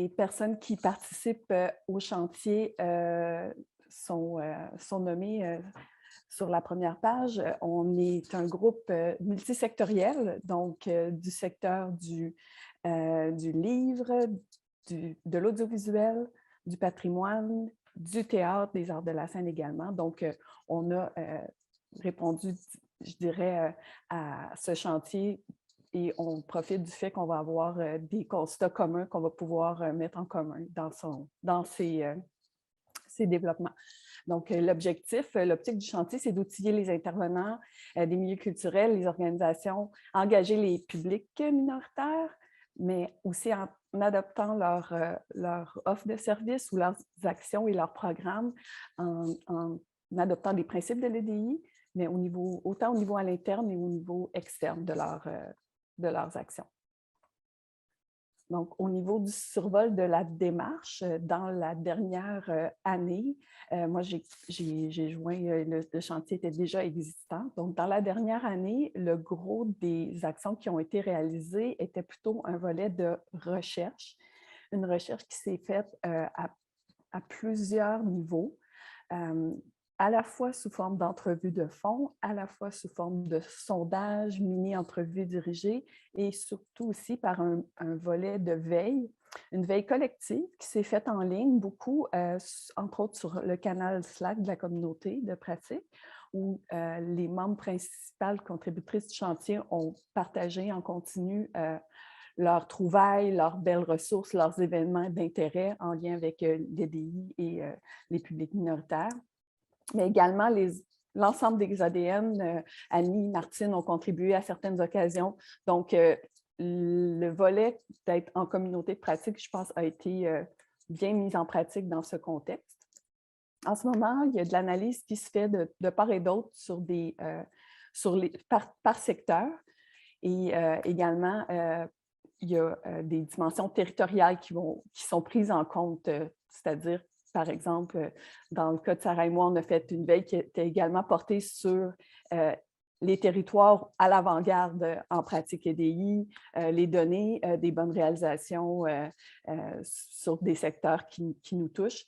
les personnes qui participent au chantier sont nommées sur la première page. On est un groupe multisectoriel, donc du secteur du livre, de l'audiovisuel, du patrimoine, du théâtre, des arts de la scène également. Donc, on a répondu, je dirais, à ce chantier et on profite du fait qu'on va avoir des constats communs qu'on va pouvoir mettre en commun dans ces développements. Donc, l'optique du chantier, c'est d'outiller les intervenants des milieux culturels, les organisations, engager les publics minoritaires, mais aussi en adoptant leur offre de services ou leurs actions et leurs programmes, en adoptant des principes de l'EDI, mais autant au niveau à l'interne et au niveau externe de leurs actions. Donc, au niveau du survol de la démarche, dans la dernière année, moi, j'ai joint, le chantier était déjà existant. Donc, dans la dernière année, le gros des actions qui ont été réalisées était plutôt un volet de recherche, une recherche qui s'est faite à plusieurs niveaux. À la fois sous forme d'entrevues de fond, à la fois sous forme de sondage, mini-entrevues dirigées et surtout aussi par un volet de veille, une veille collective qui s'est faite en ligne beaucoup, entre autres sur le canal Slack de la communauté de pratique, où les membres principales contributrices du chantier ont partagé en continu leurs trouvailles, leurs belles ressources, leurs événements d'intérêt en lien avec l'EDI et les publics minoritaires. Mais également, l'ensemble des ADN, Annie, Martine, ont contribué à certaines occasions. Donc, le volet d'être en communauté de pratique, je pense, a été bien mis en pratique dans ce contexte. En ce moment, il y a de l'analyse qui se fait de part et d'autre par secteur. Et également, il y a des dimensions territoriales qui sont prises en compte, c'est-à-dire, par exemple, dans le cas de Sarah et moi, on a fait une veille qui était également portée sur les territoires à l'avant-garde en pratique EDI, les données des bonnes réalisations sur des secteurs qui nous touchent,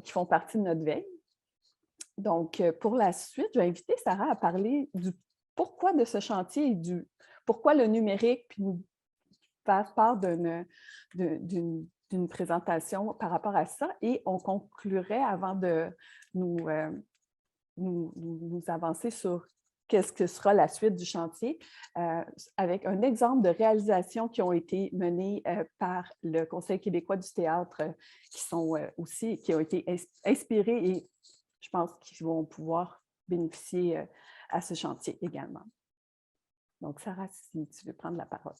qui font partie de notre veille. Donc, pour la suite, je vais inviter Sarah à parler du pourquoi de ce chantier et du pourquoi le numérique, puis nous faire part d'une présentation par rapport à ça. Et on conclurait avant de nous avancer sur qu'est-ce que sera la suite du chantier, avec un exemple de réalisations qui ont été menées par le Conseil québécois du théâtre, qui ont été inspirées et je pense qu'ils vont pouvoir bénéficier à ce chantier également. Donc, Sarah, si tu veux prendre la parole.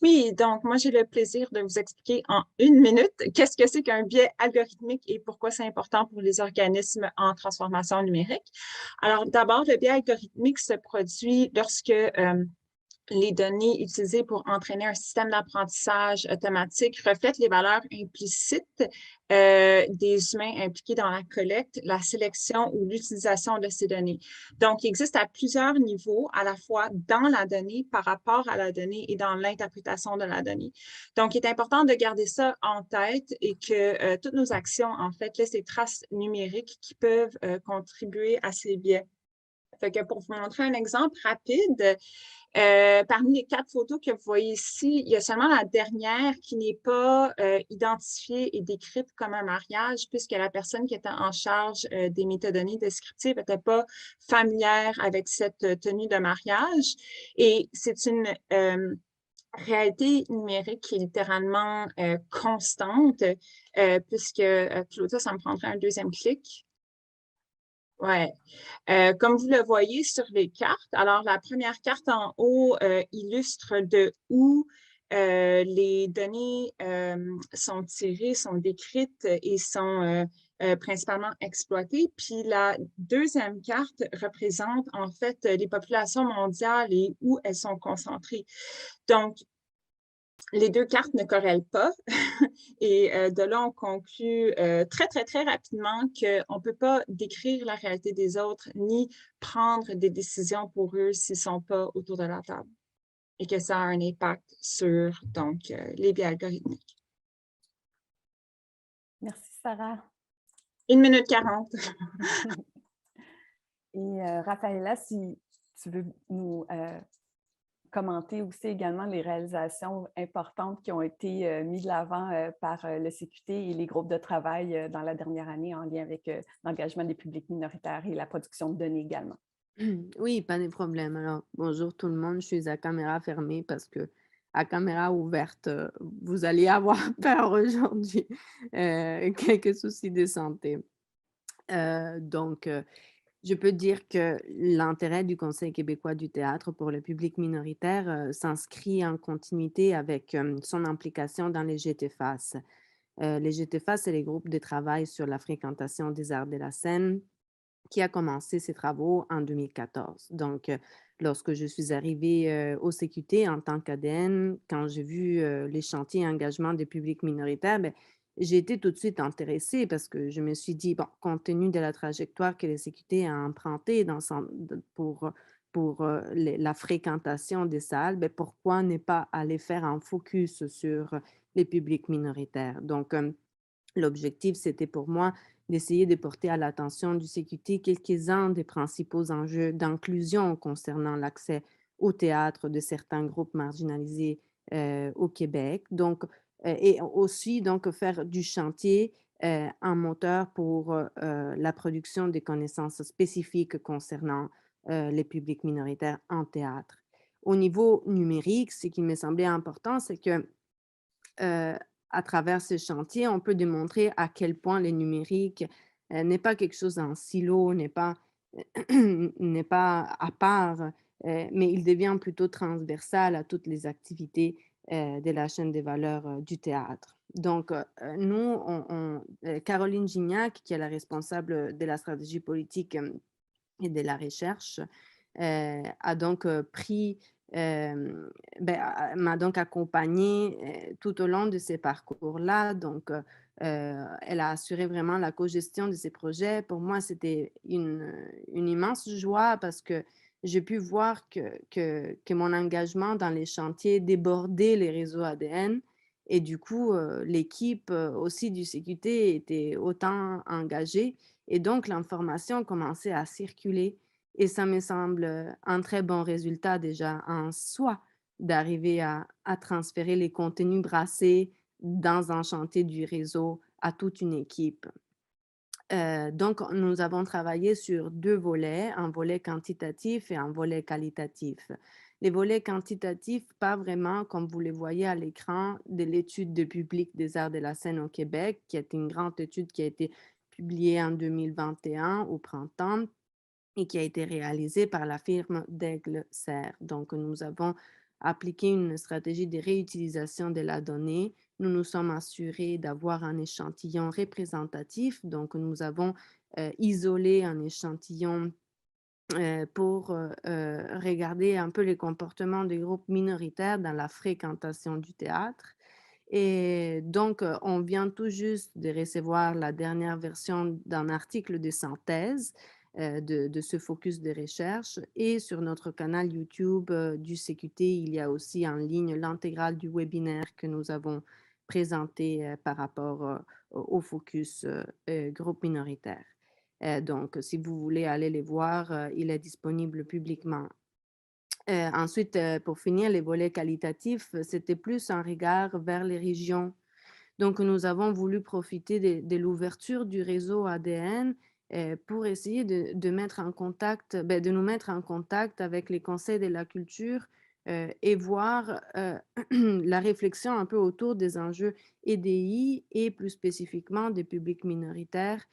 Oui, donc moi, j'ai le plaisir de vous expliquer en 1 minute qu'est-ce que c'est qu'un biais algorithmique et pourquoi c'est important pour les organismes en transformation numérique. Alors, d'abord, le biais algorithmique se produit lorsque les données utilisées pour entraîner un système d'apprentissage automatique reflètent les valeurs implicites des humains impliqués dans la collecte, la sélection ou l'utilisation de ces données. Donc, il existe à plusieurs niveaux, à la fois dans la donnée, par rapport à la donnée et dans l'interprétation de la donnée. Donc, il est important de garder ça en tête et que toutes nos actions, en fait, laissent des traces numériques qui peuvent contribuer à ces biais. Fait que pour vous montrer un exemple rapide, parmi les 4 photos que vous voyez ici, il y a seulement la dernière qui n'est pas identifiée et décrite comme un mariage, puisque la personne qui était en charge des métadonnées descriptives n'était pas familière avec cette tenue de mariage. Et c'est une réalité numérique qui est littéralement constante, puisque, Claudia, ça me prendrait un deuxième clic. Ouais. Comme vous le voyez sur les cartes, alors la première carte en haut illustre de où les données sont tirées, sont décrites et sont principalement exploitées. Puis la deuxième carte représente en fait les populations mondiales et où elles sont concentrées. Donc, les 2 cartes ne corrèlent pas et de là, on conclut très, très, très rapidement qu'on ne peut pas décrire la réalité des autres ni prendre des décisions pour eux s'ils ne sont pas autour de la table et que ça a un impact sur donc, les biais algorithmiques. Merci, Sarah. 1 minute 40. Et Raphaëlla, si tu veux nous commenter aussi également les réalisations importantes qui ont été mises de l'avant par le CQT et les groupes de travail dans la dernière année en lien avec l'engagement des publics minoritaires et la production de données également. Oui, pas de problème. Alors, bonjour tout le monde, je suis à caméra fermée parce que à caméra ouverte, vous allez avoir peur aujourd'hui, quelques soucis de santé. Donc, je peux dire que l'intérêt du Conseil québécois du théâtre pour le public minoritaire, s'inscrit en continuité avec, son implication dans les GTFAS. Les GTFAS, c'est les groupes de travail sur la fréquentation des arts de la scène qui a commencé ses travaux en 2014. Donc, lorsque je suis arrivée, au CQT en tant qu'ADN, quand j'ai vu, les chantiers engagement des publics minoritaires, beh, j'ai été tout de suite intéressée parce que je me suis dit: «Bon, compte tenu de la trajectoire que le CQT a empruntée dans son de pour, les la fréquentation des salles, beh, pourquoi ne pas aller faire un focus sur les publics minoritaires?» Donc, l'objectif, c'était pour moi d'essayer de porter à l'attention du CQT quelques-uns des principaux enjeux d'inclusion concernant l'accès au théâtre de certains groupes marginalisés au Québec. Donc, et aussi donc faire du chantier un moteur pour la production des connaissances spécifiques concernant les publics minoritaires en théâtre. Au niveau numérique, ce qui me semblait important, c'est que Heu, à travers ce chantier, on peut démontrer à quel point le numérique, n'est pas quelque chose en silo, n'est pas à part, mais il devient plutôt transversal à toutes les activités, de la chaîne des valeurs, du théâtre. Donc, nous, Caroline Gignac, qui est la responsable de la stratégie politique, et de la recherche, a donc, pris, m'a donc accompagnée, tout au long de ces parcours-là. Donc, elle a assuré vraiment la cogestion de ces projets. Pour moi, c'était une immense joie parce que j'ai pu voir que mon engagement dans les chantiers débordait les réseaux ADN et du coup, l'équipe, aussi du CQT était autant engagée et donc l'information commençait à circuler et ça me semble, un très bon résultat déjà en soi d'arriver à transférer les contenus brassés dans un chantier du réseau à toute une équipe. Donc nous avons travaillé sur 2 volets, un volet quantitatif et un volet qualitatif. Les volets quantitatifs, pas vraiment comme vous les voyez à l'écran de l'étude de public des arts de la scène au Québec, qui est une grande étude qui a été publiée en 2021 au printemps et qui a été réalisée par la firme Daigle Serre. Donc, nous avons appliqué une stratégie de réutilisation de la donnée. Nous nous sommes assurés d'avoir un échantillon représentatif. Donc, nous avons isolé un échantillon pour regarder un peu les comportements des groupes minoritaires dans la fréquentation du théâtre. Et donc, on vient tout juste de recevoir la dernière version d'un article de synthèse de ce focus de recherche. Et sur notre canal YouTube du CQT, il y a aussi en ligne l'intégrale du webinaire que nous avons présenté par rapport au focus groupe minoritaire. Donc, si vous voulez aller les voir, il est disponible publiquement. Ensuite, pour finir, les volets qualitatifs, c'était plus un regard vers les régions. Donc, nous avons voulu profiter de l'ouverture du réseau ADN pour essayer de mettre en contact, de nous mettre en contact avec les conseils de la culture et voir la réflexion un peu autour des enjeux EDI et plus spécifiquement des publics minoritaires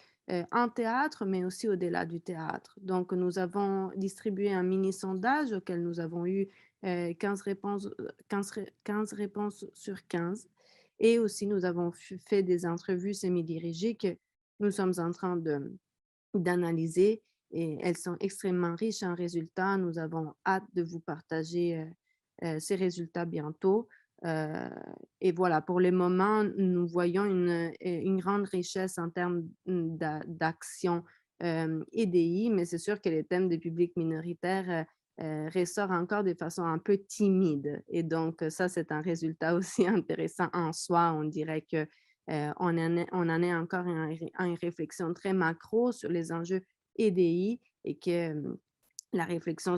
en théâtre, mais aussi au-delà du théâtre. Donc, nous avons distribué un mini-sondage auquel nous avons eu 15 réponses, 15 réponses sur 15. Et aussi, nous avons fait des entrevues semi-dirigées que nous sommes en train d'analyser et elles sont extrêmement riches en résultats. Nous avons hâte de vous partager ces résultats bientôt. Euh, et voilà, pour le moment, nous voyons une grande richesse en termes d'action EDI, mais c'est sûr que les thèmes des publics minoritaires ressort encore de façon un peu timide. Et donc, ça, c'est un résultat aussi intéressant en soi. On dirait que on en est encore à une réflexion très macro sur les enjeux EDI et que la réflexion